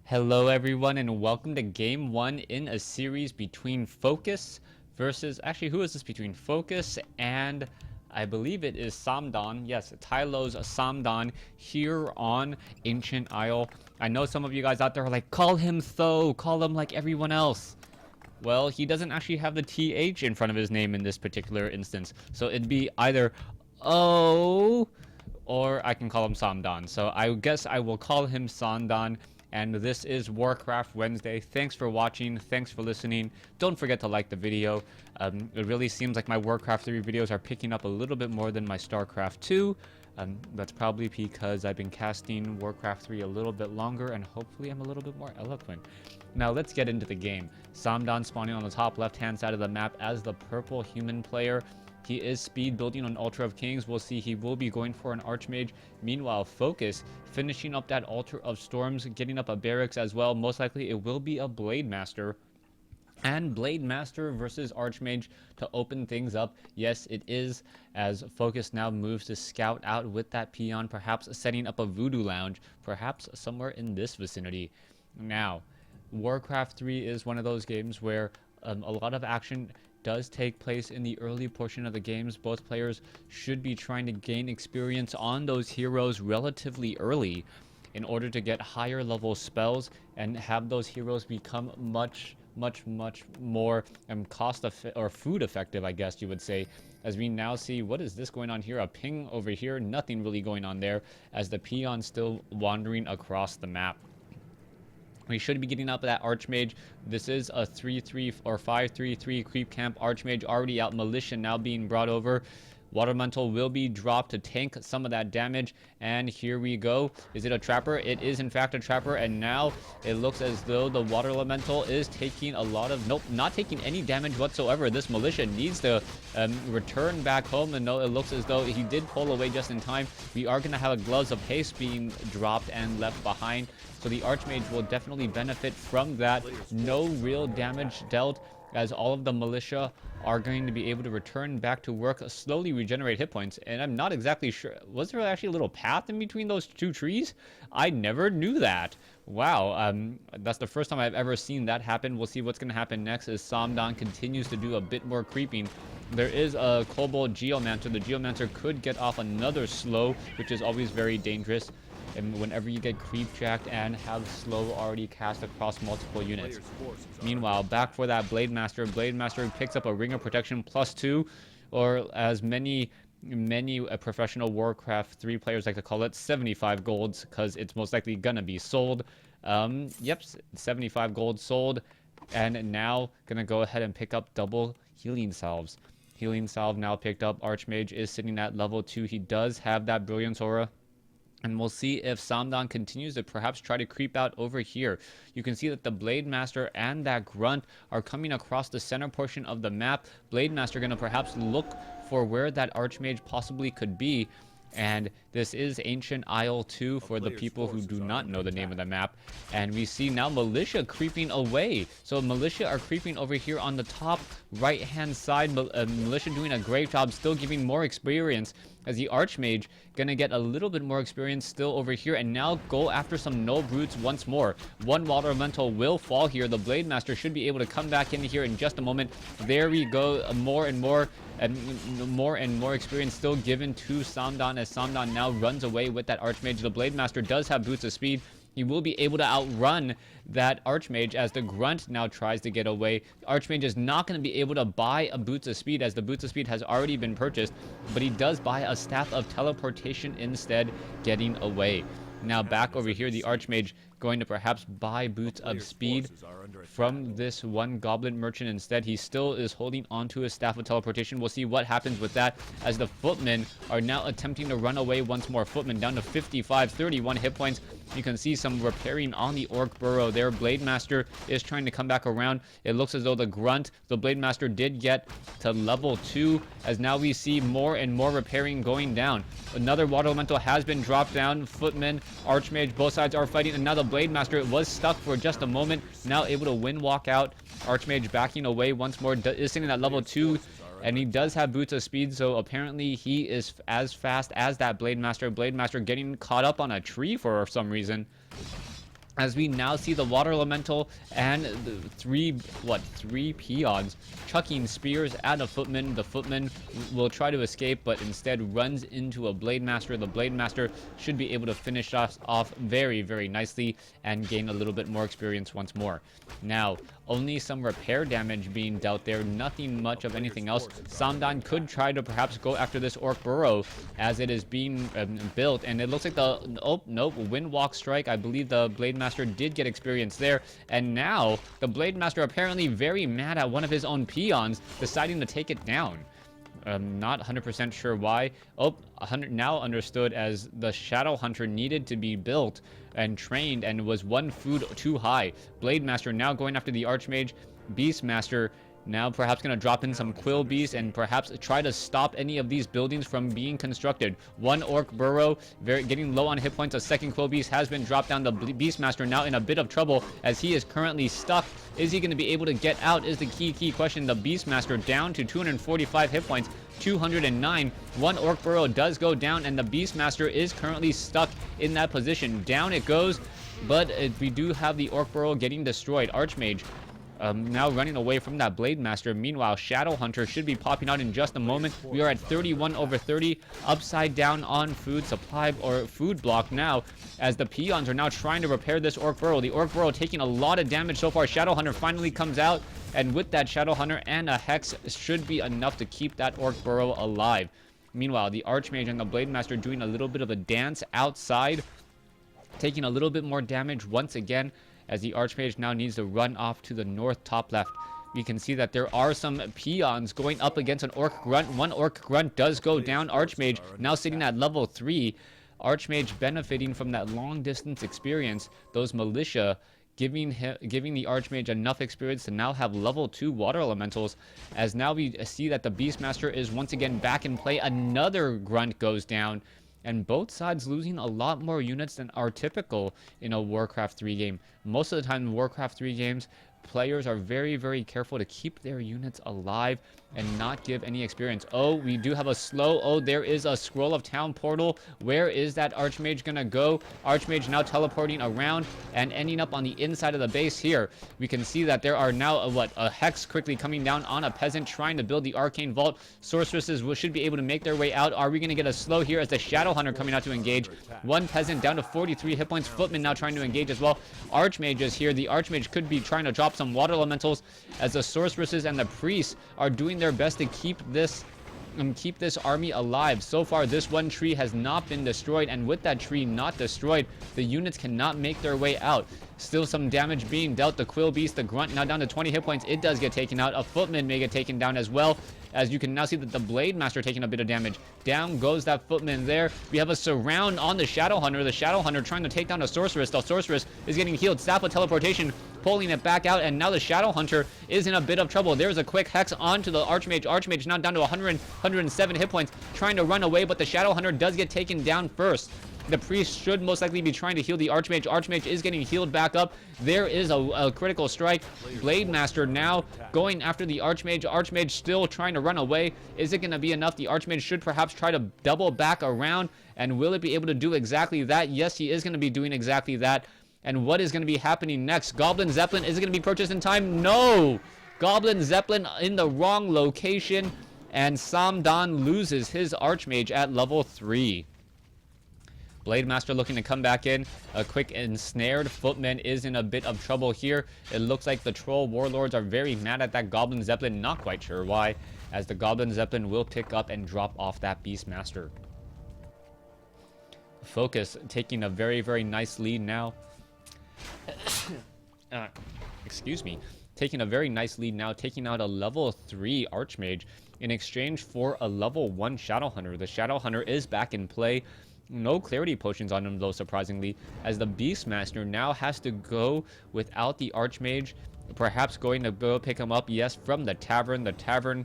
Hello everyone and welcome to game 1 in a series between Focus versus, actually who is this between? Focus and I believe it is Samdan. Yes, th000's Samdan here on Ancient Isle. I know some of you guys out there are like, call him Tho, call him like everyone else. Well, he doesn't actually have the TH in front of his name in this particular instance. So it'd be either O or I can call him Samdan. So I guess I will call him Samdan. And this is WarCraft Wednesday. Thanks for watching. Thanks for listening. Don't forget to like the video. It really seems like my WarCraft 3 videos are picking up a little bit more than my StarCraft 2. That's probably because I've been casting WarCraft 3 a little bit longer and hopefully I'm a little bit more eloquent. Now let's get into the game. Samdan spawning on the top left-hand side of the map as the purple human player. He is speed building on Altar of Kings. We'll see he will be going for an Archmage. Meanwhile, Focus finishing up that Altar of Storms, getting up a Barracks as well. Most likely it will be a Blade Master. And Blade Master versus Archmage to open things up. Yes, it is, as Focus now moves to scout out with that peon, perhaps setting up a Voodoo Lounge, perhaps somewhere in this vicinity. Now, WarCraft 3 is one of those games where a lot of action does take place in the early portion of the games. Both players should be trying to gain experience on those heroes relatively early in order to get higher level spells and have those heroes become much more food effective, I guess you would say, as we now see. What is this going on here? A ping over here, nothing really going on there, as the peon still wandering across the map. We should be getting up that Archmage. This is a 3-3 or 5-3-3 creep camp Archmage already out. Militia now being brought over. Water Elemental will be dropped to tank some of that damage. And here we go. Is it a Trapper? It is in fact a Trapper. And now it looks as though the Water Elemental is taking a lot of... Nope, not taking any damage whatsoever. This Militia needs to return back home. And no, it looks as though he did pull away just in time. We are going to have a Gloves of Haste being dropped and left behind. So the Archmage will definitely benefit from that. No real damage dealt, as all of the militia are going to be able to return back to work, slowly regenerate hit points. And I'm not exactly sure, was there actually a little path in between those two trees? I never knew that. Wow, that's the first time I've ever seen that happen. We'll see what's going to happen next as Samdan continues to do a bit more creeping. There is a Kobold Geomancer. The Geomancer could get off another slow, which is always very dangerous. And whenever you get creep jacked and have slow already cast across multiple units. Meanwhile, back for that Blade Master. Blade Master picks up a Ring of Protection +2, or as many professional WarCraft 3 players like to call it, 75 golds, because it's most likely gonna be sold. Yep, 75 gold sold. And now gonna go ahead and pick up double Healing Salves. Healing Salve now picked up. Archmage is sitting at level 2. He does have that Brilliance Aura. And we'll see if Samdan continues to perhaps try to creep out over here. You can see that the Blade Master and that Grunt are coming across the center portion of the map. Blade Master going to perhaps look for where that Archmage possibly could be. And this is Ancient Isle 2 for the people who do not know the name of the map. And we see now Militia creeping away. So Militia are creeping over here on the top right-hand side. Militia doing a great job, still giving more experience, as the Archmage gonna get a little bit more experience still over here, and now go after some Null Brutes once more. One Water Elemental will fall here. The Blade Master should be able to come back in here in just a moment. There we go. More and more experience still given to Samdan, as Samdan now runs away with that Archmage. The Blade Master does have Boots of Speed. He will be able to outrun that Archmage as the Grunt now tries to get away. The Archmage is not going to be able to buy a Boots of Speed, as the Boots of Speed has already been purchased, but he does buy a Staff of Teleportation instead, getting away. Now back over here, the Archmage going to perhaps buy Boots of Speed from this one Goblin Merchant instead. He still is holding onto his Staff of Teleportation. We'll see what happens with that, as the Footmen are now attempting to run away once more. Footmen down to 55, 31 hit points. You can see some repairing on the Orc Burrow there. Blade Master is trying to come back around. It looks as though the Blade Master did get to level 2, as now we see more and more repairing going down. Another Water Elemental has been dropped down. Footmen, Archmage, both sides are fighting, and now the Blade Master was stuck for just a moment, now able to win walk out. Archmage backing away once more, is sitting at level 2. And he does have Boots of Speed, so apparently he is as fast as that Blade Master. Blade Master getting caught up on a tree for some reason. as we now see the water elemental and the three peons chucking spears at a footman. The footman will try to escape, but instead runs into a blade master. The blade master should be able to finish us off very, very nicely and gain a little bit more experience once more. Now, only some repair damage being dealt there, nothing much of anything else. Samdan could try to perhaps go after this orc burrow as it is being built, and it looks like the windwalk strike. I believe the blade master did get experience there, and now the blade master apparently very mad at one of his own peons, deciding to take it down. Not 100% sure why. 100 now understood, as the Shadow Hunter needed to be built and trained and was one food too high. Blade Master now going after the Archmage. Beast Master now perhaps going to drop in some Quill Beasts and perhaps try to stop any of these buildings from being constructed. One Orc Burrow getting low on hit points. A second Quill Beast has been dropped down. The Beast Master now in a bit of trouble as he is currently stuck. Is he going to be able to get out is the key question. The Beast Master down to 245 hit points. 209. One Orc Burrow does go down, and the Beast Master is currently stuck in that position. Down it goes, but we do have the Orc Burrow getting destroyed. Archmage now running away from that Blade Master. Meanwhile, Shadow Hunter should be popping out in just a moment. We are at 31/30, upside down on food supply or food block now, as the peons are now trying to repair this Orc Burrow. The Orc Burrow taking a lot of damage so far. Shadow Hunter finally comes out, and with that Shadow Hunter and a Hex should be enough to keep that Orc Burrow alive. Meanwhile, the Archmage and the Blade Master doing a little bit of a dance outside, taking a little bit more damage once again, as the Archmage now needs to run off to the north top left. We can see that there are some peons going up against an Orc Grunt. One Orc Grunt does go down. Archmage now sitting at level 3. Archmage benefiting from that long distance experience. Those militia giving the Archmage enough experience to now have level 2 water elementals, as now we see that the Beastmaster is once again back in play. Another Grunt goes down, and both sides losing a lot more units than are typical in a WarCraft 3 game. Most of the time in WarCraft 3 games, players are very, very careful to keep their units alive and not give any experience. Oh, we do have a slow. Oh, there is a Scroll of Town portal. Where is that Archmage gonna go? Archmage now teleporting around and ending up on the inside of the base here. We can see that there are now a Hex quickly coming down on a Peasant trying to build the Arcane Vault. Sorceresses should be able to make their way out. Are we gonna get a slow here as the Shadow Hunter coming out to engage? One Peasant down to 43 hit points. Footman now trying to engage as well. Archmage is here. The Archmage could be trying to drop some water elementals, as the Sorceresses and the Priests are doing their best to keep this army alive. So far, this one tree has not been destroyed, and with that tree not destroyed, the units cannot make their way out. Still some damage being dealt. The Quill Beast, the Grunt, now down to 20 hit points. It does get taken out. A Footman may get taken down as well, as you can now see that the Blade Master taking a bit of damage. Down goes that Footman there. We have a surround on the Shadow Hunter. The Shadow Hunter trying to take down a Sorceress. The Sorceress is getting healed. Staff of Teleportation pulling it back out, and now the Shadow Hunter is in a bit of trouble. There's a quick Hex onto the Archmage. Archmage now down to 107 hit points, trying to run away, but the Shadow Hunter does get taken down first. The Priest should most likely be trying to heal the Archmage. Archmage is getting healed back up. There is a critical strike. Blade Master now going after the Archmage. Archmage still trying to run away. Is it going to be enough? The Archmage should perhaps try to double back around. And will it be able to do exactly that? Yes, he is going to be doing exactly that. And what is going to be happening next? Goblin Zeppelin, is it going to be purchased in time? No! Goblin Zeppelin in the wrong location. And Samdan loses his Archmage at level 3. Blade Master looking to come back in. A quick ensnared Footman is in a bit of trouble here. It looks like the Troll Warlords are very mad at that Goblin Zeppelin. Not quite sure why, as the Goblin Zeppelin will pick up and drop off that Beast Master. Focus taking a very, very nice lead now. Excuse me. Taking a very nice lead now, taking out a level 3 Archmage in exchange for a level 1 Shadow Hunter. The Shadow Hunter is back in play. No clarity potions on him, though, surprisingly, as the Beastmaster now has to go without the Archmage. Perhaps going to go pick him up, yes, from the Tavern. The Tavern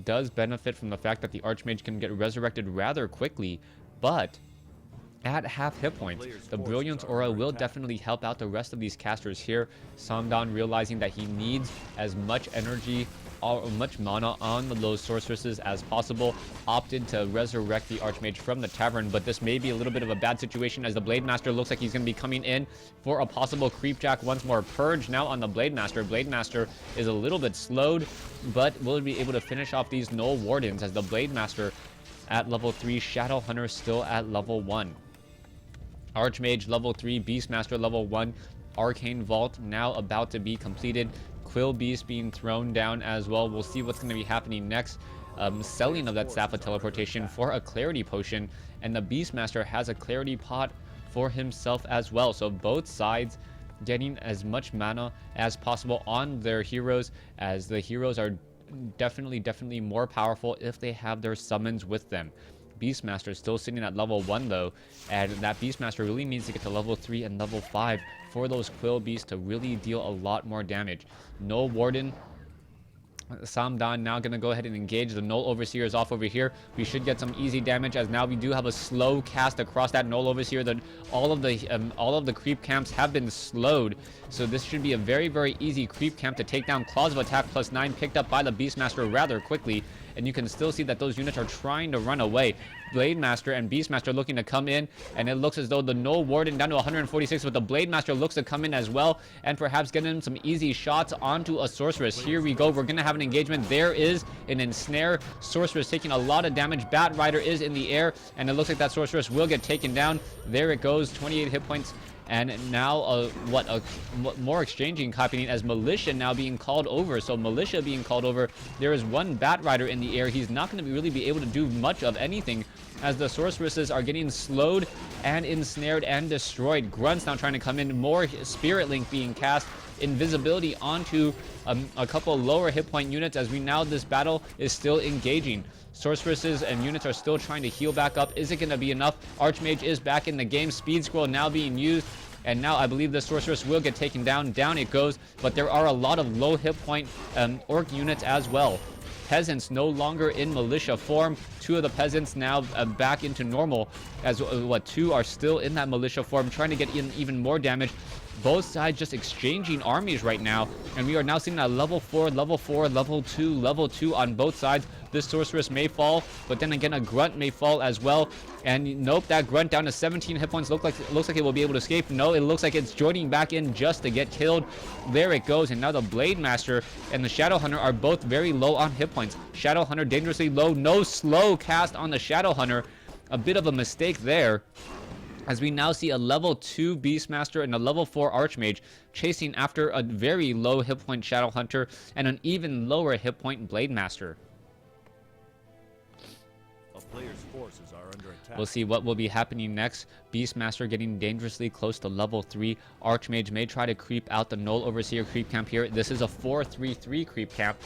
does benefit from the fact that the Archmage can get resurrected rather quickly, but at half hit points. The Brilliance Aura will definitely help out the rest of these casters here. Samdon realizing that he needs as much energy or much mana on those sorceresses as possible, opted to resurrect the Archmage from the tavern, but this may be a little bit of a bad situation as the Blade Master looks like he's going to be coming in for a possible Creepjack once more. Purge now on the Blade Master. Blade Master is a little bit slowed, but will be able to finish off these Null Wardens as the Blade Master at level 3, Shadow Hunter still at level 1. Archmage level 3, Beastmaster level 1, Arcane Vault now about to be completed. Quill Beast being thrown down as well. We'll see what's going to be happening next. Selling of that Staff of Teleportation for a Clarity Potion, and the Beastmaster has a Clarity Pot for himself as well. So both sides getting as much mana as possible on their heroes, as the heroes are definitely more powerful if they have their summons with them. Beastmaster is still sitting at level 1 though, and that Beastmaster really needs to get to level 3 and level 5 for those Quill Beasts to really deal a lot more damage. Null Warden, Samdon now going to go ahead and engage. The Null Overseer is off over here. We should get some easy damage as now we do have a slow cast across that Null Overseer. All of the creep camps have been slowed, so this should be a very easy creep camp to take down. Claws of Attack +9 picked up by the Beastmaster rather quickly, and you can still see that those units are trying to run away. Blade Master and Beastmaster looking to come in, and it looks as though the Null Warden down to 146, but the Blade Master looks to come in as well, and perhaps get him some easy shots onto a Sorceress. Here we go. We're going to have an engagement. There is an Ensnare. Sorceress taking a lot of damage. Bat Rider is in the air, and it looks like that Sorceress will get taken down. There it goes. 28 hit points. And now, more exchanging happening as Militia now being called over. So Militia being called over. There is one Bat Rider in the air. He's not going to really be able to do much of anything as the Sorceresses are getting slowed and ensnared and destroyed. Grunts now trying to come in. More Spirit Link being cast. Invisibility onto a couple lower hit point units as this battle is still engaging. Sorceresses and units are still trying to heal back up. Is it going to be enough? Archmage is back in the game. Speed Scroll now being used. And now I believe the Sorceress will get taken down. Down it goes. But there are a lot of low hit point Orc units as well. Peasants no longer in Militia form. 2 of the Peasants now back into normal. As 2 are still in that Militia form, trying to get in even more damage. Both sides just exchanging armies right now, and we are now seeing a level 4, level 4, level 2 on both sides. This Sorceress may fall, but then again a Grunt may fall as well. And nope, that Grunt down to 17 hit points. Looks like it will be able to escape. No, it looks like it's joining back in just to get killed. There it goes, and now the Blade Master and the Shadow Hunter are both very low on hit points. Shadow Hunter dangerously low. No slow cast on the Shadow Hunter. A bit of a mistake there, as we now see a level 2 Beastmaster and a level 4 Archmage chasing after a very low hit point Shadow Hunter and an even lower hit point Blade Master. A player's forces are under attack. We'll see what will be happening next. Beastmaster getting dangerously close to level 3. Archmage may try to creep out the Null Overseer creep camp here. This is a 4-3-3 creep camp.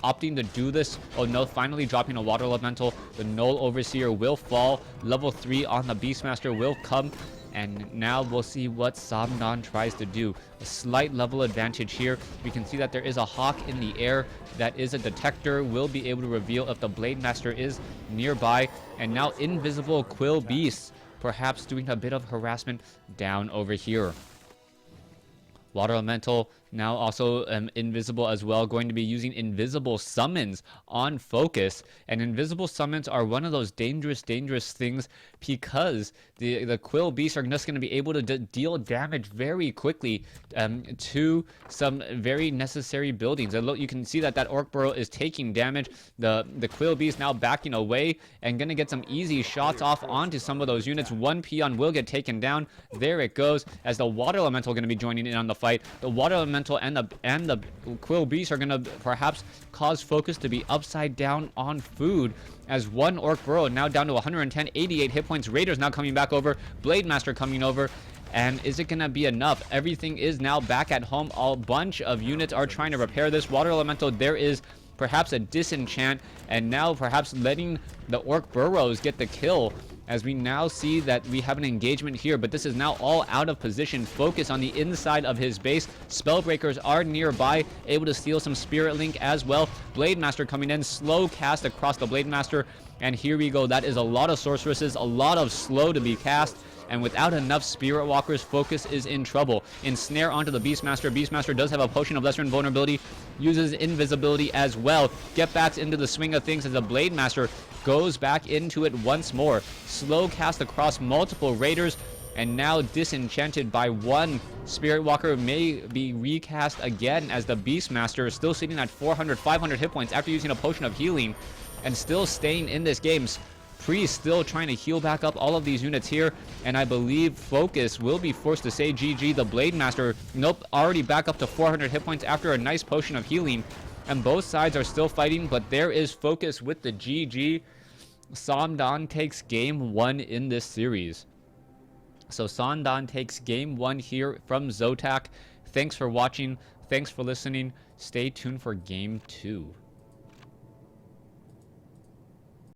Opting to do this. Oh no, finally dropping a Water Elemental. The Null Overseer will fall. Level 3 on the Beastmaster will come. And now we'll see what Samdon tries to do. A slight level advantage here. We can see that there is a Hawk in the air. That is a detector. Will be able to reveal if the Blade Master is nearby. And now Invisible Quill Beasts, perhaps doing a bit of harassment down over here. Water Elemental now also invisible as well, going to be using invisible summons on Focus. And invisible summons are one of those dangerous things, because the Quill Beasts are just going to be able to deal damage very quickly to some very necessary buildings. And look, you can see that Orc Burrow is taking damage. The Quill Beast now backing away and going to get some easy shots off onto some of those units. One Peon will get taken down. There it goes, as the Water Elemental going to be joining in on the fight. The Water Elemental and the Quill Beast are going to perhaps cause Focus to be upside down on food, as one Orc Burrow now down to 110, 88 hit points. Raiders now coming back over. Blade Master coming over. And is it going to be enough? Everything is now back at home. A bunch of units are trying to repair this. Water Elemental, there is perhaps a disenchant, and now perhaps letting the Orc Burrows get the kill, as we now see that we have an engagement here, but this is now all out of position. Focus on the inside of his base. Spellbreakers are nearby, able to steal some Spirit Link as well. Blade Master coming in, slow cast across the Blade Master, and here we go. That is a lot of Sorceresses, a lot of slow to be cast, and without enough Spirit Walkers, Focus is in trouble. Ensnare onto the Beastmaster. Beastmaster does have a potion of lesser invulnerability, uses invisibility as well. Get back into the swing of things as the Blade Master goes back into it once more. Slow cast across multiple raiders, and now disenchanted by one. Spirit Walker may be recast again as the Beastmaster is still sitting at 400, 500 hit points after using a potion of healing and still staying in this game. Priest still trying to heal back up all of these units here, and I believe Focus will be forced to say GG. The Blade Master, nope, already back up to 400 hit points after a nice potion of healing, and both sides are still fighting, but there is Focus with the GG. Samdan takes game 1 in this series. So Samdan takes game 1 here from Zotac. Thanks for watching. Thanks for listening. Stay tuned for game 2.